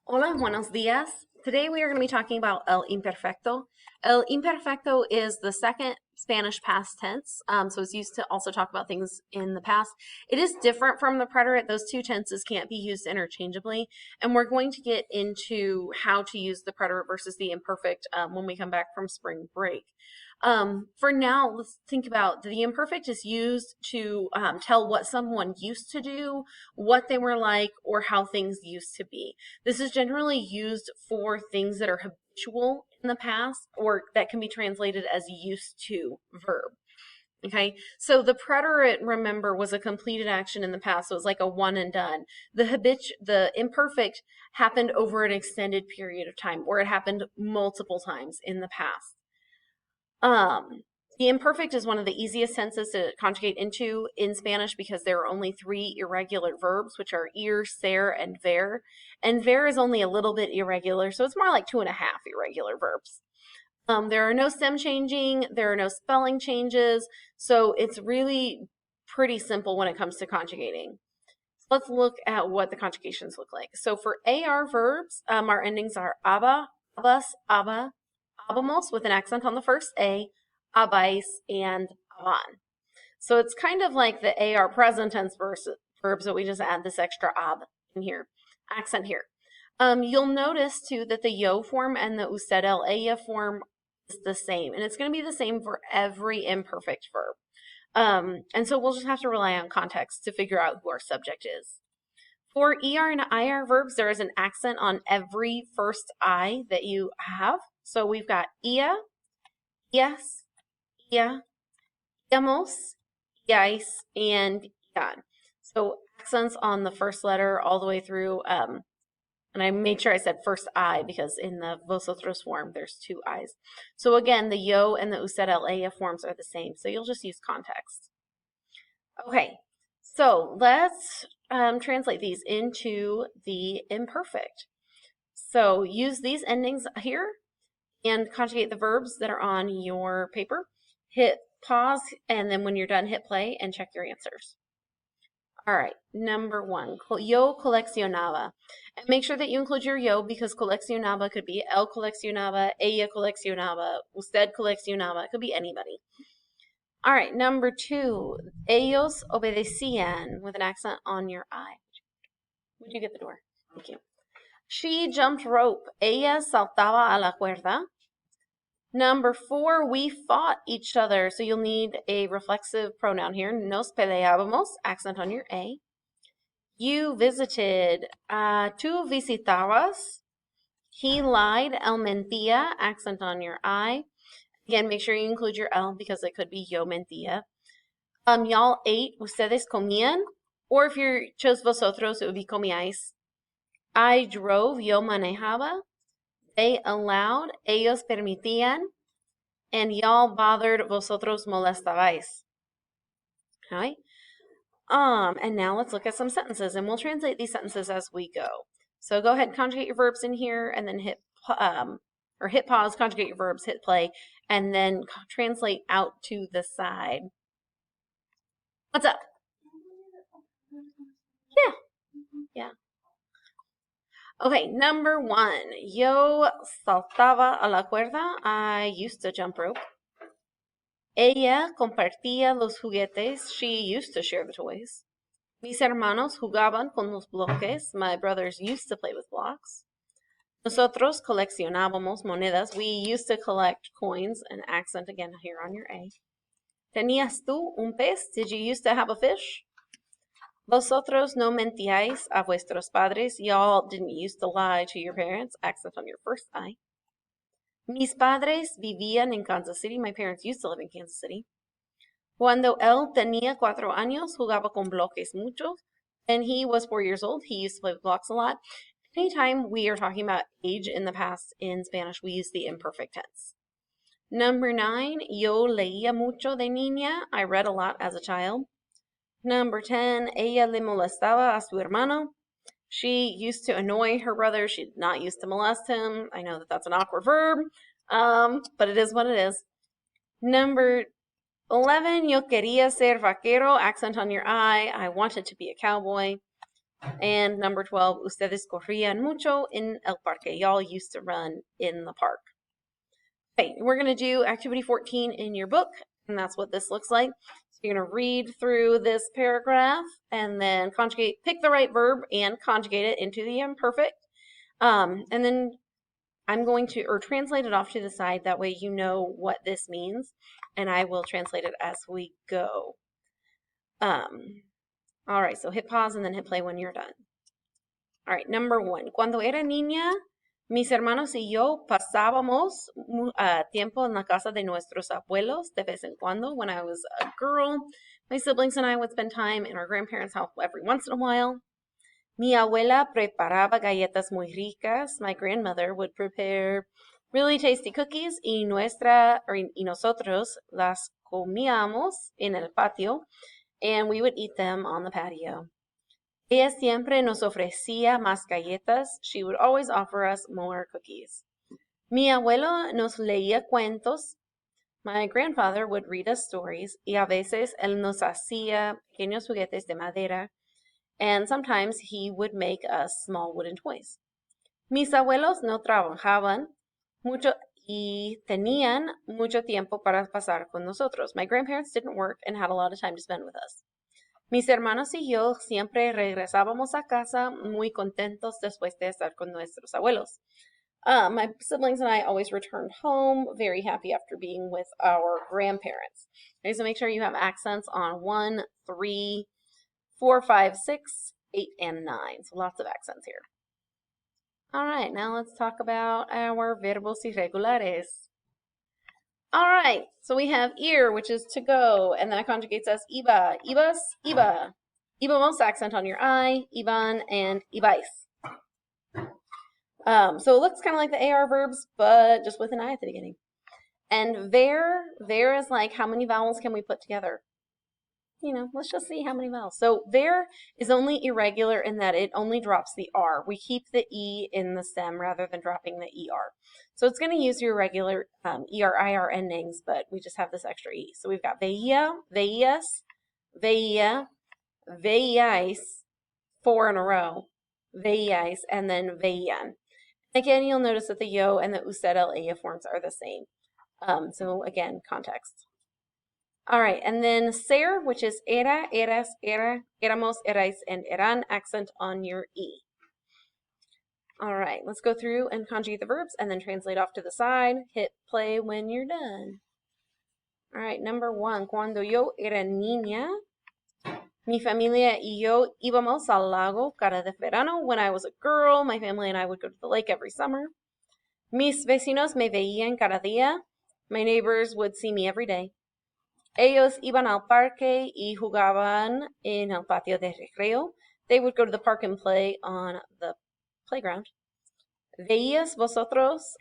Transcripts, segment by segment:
Hola, buenos días. Today we are going to be talking about el imperfecto. El imperfecto is the second Spanish past tense, so it's used to also talk about things in the past. It is different from the preterite. Those two tenses can't be used interchangeably, and we're going to get into how to use the preterite versus the imperfect when we come back from spring break. For now, let's think about the imperfect is used to tell what someone used to do, what they were like, or how things used to be. This is generally used for things that are habitual in the past or that can be translated as used to verb. Okay, so the preterite, remember, was a completed action in the past, so it was like a one and done. The imperfect happened over an extended period of time, or it happened multiple times in the past. The imperfect is one of the easiest tenses to conjugate into in Spanish because there are only three irregular verbs, which are ir, ser, and ver. And ver is only a little bit irregular, so it's more like 2.5 irregular verbs. There are no stem changing, there are no spelling changes, so it's really pretty simple when it comes to conjugating. Let's look at what the conjugations look like. So for AR verbs, our endings are aba, abas, aba, abamos with an accent on the first A, abais, and aban. So it's kind of like the AR present tense verbs, but we just add this extra ab in here, accent here. You'll notice too that the yo form and the usted el ella form is the same, and it's going to be the same for every imperfect verb. And so we'll just have to rely on context to figure out who our subject is. For ER and IR verbs, there is an accent on every first I that you have. So we've got ia, ias, ia, iamos, iais, and ian. So accents on the first letter all the way through, and I made sure I said first I because in the vosotros form, there's two I's. So again, the yo and the usted el ella forms are the same, so you'll just use context. Okay, so let's translate these into the imperfect. So use these endings here and conjugate the verbs that are on your paper. Hit pause, and then when you're done, hit play and check your answers. All right, number one, yo coleccionaba. And make sure that you include your yo because coleccionaba could be él coleccionaba, ella coleccionaba, usted coleccionaba, it could be anybody. All right, number two, ellos obedecían with an accent on your I. Would you get the door? Thank you. She jumped rope. Ella saltaba a la cuerda. Number four, we fought each other. So you'll need a reflexive pronoun here. Nos peleábamos, accent on your A. You visited. Tú visitabas. He lied. Él mentía, accent on your I. Again, make sure you include your L because it could be yo mentía. Y'all ate. Ustedes comían. Or if you chose vosotros, it would be comíais. I drove. Yo manejaba. They allowed. Ellos permitían. And y'all bothered. Vosotros molestabais. All right. And now let's look at some sentences, and we'll translate these sentences as we go. So go ahead and conjugate your verbs in here, and then hit pause, conjugate your verbs, hit play, and then translate out to the side. What's up? Yeah. Okay, number one. Yo saltaba a la cuerda. I used to jump rope. Ella compartía los juguetes. She used to share the toys. Mis hermanos jugaban con los bloques. My brothers used to play with blocks. Nosotros coleccionábamos monedas. We used to collect coins. An accent again here on your A. ¿Tenías tú un pez? Did you used to have a fish? Vosotros no mentíais a vuestros padres. Y'all didn't used to lie to your parents. Accent on your first I. Mis padres vivían en Kansas City. My parents used to live in Kansas City. Cuando él tenía 4 años, jugaba con bloques mucho. And he was 4 years old. He used to play with blocks a lot. Anytime we are talking about age in the past in Spanish, we use the imperfect tense. Number 9, yo leía mucho de niña. I read a lot as a child. Number 10, ella le molestaba a su hermano. She used to annoy her brother. She did not used to molest him. I know that that's an awkward verb, but it is what it is. Number 11, yo quería ser vaquero, accent on your I. I wanted to be a cowboy. And number 12, ustedes corrían mucho en el parque. Y'all used to run in the park. Okay, we're going to do activity 14 in your book, and that's what this looks like. So you're going to read through this paragraph and then pick the right verb and conjugate it into the imperfect. And then I'm going to, translate it off to the side. That way you know what this means, and I will translate it as we go. All right, so hit pause and then hit play when you're done. All right, number 1. Cuando era niña, mis hermanos y yo pasábamos tiempo en la casa de nuestros abuelos de vez en cuando. When I was a girl, my siblings and I would spend time in our grandparents' house every once in a while. Mi abuela preparaba galletas muy ricas. My grandmother would prepare really tasty cookies y nosotros las comíamos en el patio, and we would eat them on the patio. Ella siempre nos ofrecía más galletas. She would always offer us more cookies. Mi abuelo nos leía cuentos. My grandfather would read us stories, y a veces él nos hacía pequeños juguetes de madera, and sometimes he would make us small wooden toys. Mis abuelos no trabajaban mucho y tenían mucho tiempo para pasar con nosotros. My grandparents didn't work and had a lot of time to spend with us. Mis hermanos y yo siempre regresábamos a casa muy contentos después de estar con nuestros abuelos. My siblings and I always returned home very happy after being with our grandparents. Okay, so make sure you have accents on 1, 3, 4, 5, 6, 8, and 9. So lots of accents here. All right, now let's talk about our verbos irregulares. All right, so we have ir, which is to go, and that conjugates as iba, ibas, iba. Ibamos, accent on your I, iban, and ibais. So it looks kind of like the AR verbs, but just with an I at the beginning. And there is like, how many vowels can we put together? Let's just see how many vowels. So there is only irregular in that it only drops the R. We keep the E in the stem rather than dropping the ER. So it's going to use your regular ER, IR endings, but we just have this extra E. So we've got veía, veías, veía, veíais, 4 in a row, veíais, and then veían. Again, you'll notice that the yo and the usted, ella forms are the same. So again, context. All right, and then ser, which is era, eras, era, éramos, erais, and eran, accent on your E. All right, let's go through and conjugate the verbs and then translate off to the side. Hit play when you're done. All right, number 1. Cuando yo era niña, mi familia y yo íbamos al lago cada de verano. When I was a girl, my family and I would go to the lake every summer. Mis vecinos me veían cada día. My neighbors would see me every day. Ellos iban al parque y jugaban en el patio de recreo. They would go to the park and play on the playground. Veíais vosotros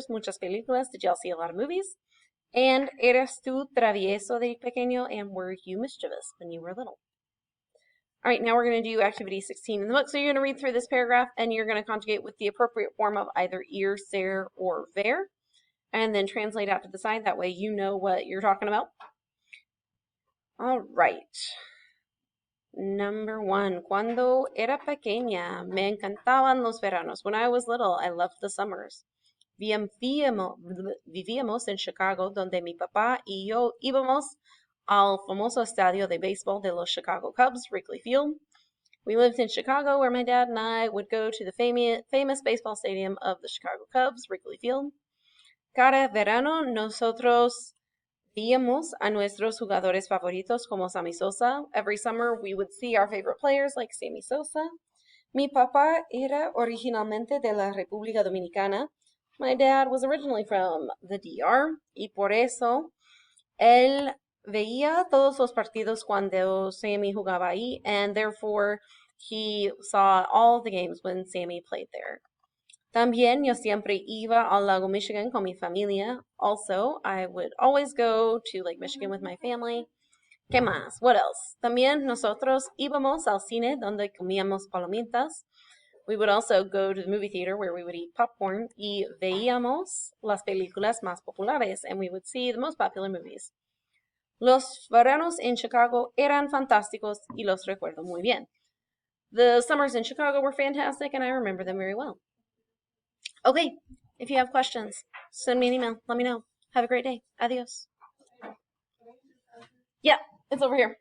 muchas películas. Did y'all see a lot of movies? And eras tú travieso de pequeño, and were you mischievous when you were little? All right, now we're going to do activity 16 in the book. So you're going to read through this paragraph, and you're going to conjugate with the appropriate form of either ir, ser, or ver, and then translate out to the side. That way you know what you're talking about. All right. Number 1. Cuando era pequeña, me encantaban los veranos. When I was little, I loved the summers. Vivíamos en Chicago, donde mi papá y yo íbamos al famoso estadio de béisbol de los Chicago Cubs, Wrigley Field. We lived in Chicago, where my dad and I would go to the famous baseball stadium of the Chicago Cubs, Wrigley Field. Cada verano, nosotros veíamos a nuestros jugadores favoritos como Sammy Sosa. Every summer, we would see our favorite players like Sammy Sosa. Mi papá era originalmente de la República Dominicana. My dad was originally from the DR, y por eso él veía todos los partidos cuando Sammy jugaba ahí, and therefore he saw all the games when Sammy played there. También yo siempre iba al lago Michigan con mi familia. Also, I would always go to Lake Michigan with my family. ¿Qué más? What else? También nosotros íbamos al cine donde comíamos palomitas. We would also go to the movie theater where we would eat popcorn. Y veíamos las películas más populares, and we would see the most popular movies. Los veranos en Chicago eran fantásticos y los recuerdo muy bien. The summers in Chicago were fantastic and I remember them very well. Okay, if you have questions, send me an email. Let me know. Have a great day. Adios. Yeah, it's over here.